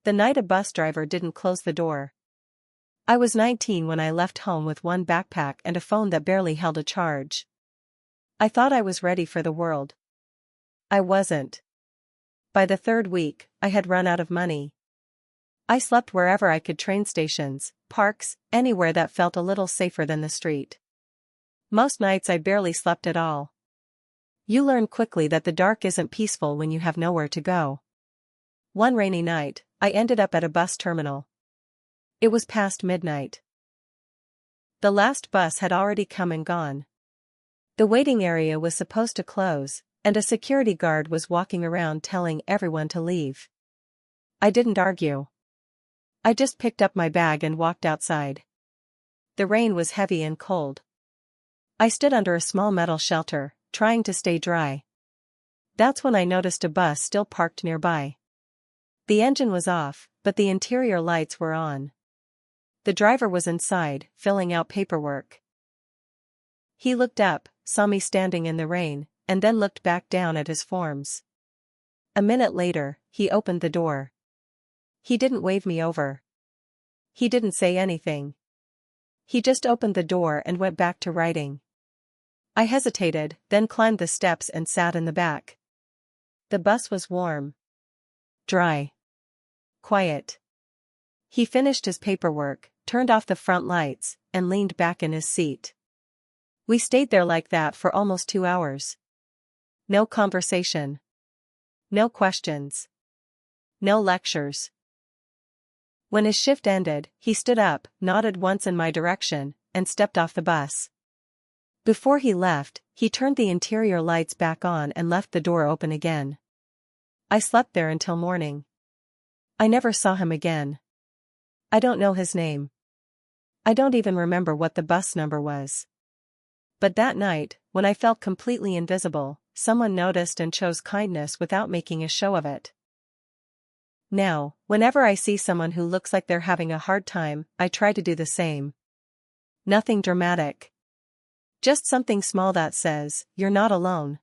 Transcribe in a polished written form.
The night a bus driver didn't close the door. I was 19 when I left home with one backpack and a phone that barely held a charge. I thought I was ready for the world. I wasn't. By the third week, I had run out of money. I slept wherever I could: train stations, parks, anywhere that felt a little safer than the street. Most nights I barely slept at all. You learn quickly that the dark isn't peaceful when you have nowhere to go. One rainy night, I ended up at a bus terminal. It was past midnight. The last bus had already come and gone. The waiting area was supposed to close, and a security guard was walking around telling everyone to leave. I didn't argue. I just picked up my bag and walked outside. The rain was heavy and cold. I stood under a small metal shelter, trying to stay dry. That's when I noticed a bus still parked nearby. The engine was off, but the interior lights were on. The driver was inside, filling out paperwork. He looked up, saw me standing in the rain, and then looked back down at his forms. A minute later, he opened the door. He didn't wave me over. He didn't say anything. He just opened the door and went back to writing. I hesitated, then climbed the steps and sat in the back. The bus was warm. Dry. Quiet. He finished his paperwork, turned off the front lights, and leaned back in his seat. We stayed there like that for almost 2 hours. No conversation. No questions. No lectures. When his shift ended, he stood up, nodded once in my direction, and stepped off the bus. Before he left, he turned the interior lights back on and left the door open again. I slept there until morning. I never saw him again. I don't know his name. I don't even remember what the bus number was. But that night, when I felt completely invisible, someone noticed and chose kindness without making a show of it. Now, whenever I see someone who looks like they're having a hard time, I try to do the same. Nothing dramatic. Just something small that says, "You're not alone."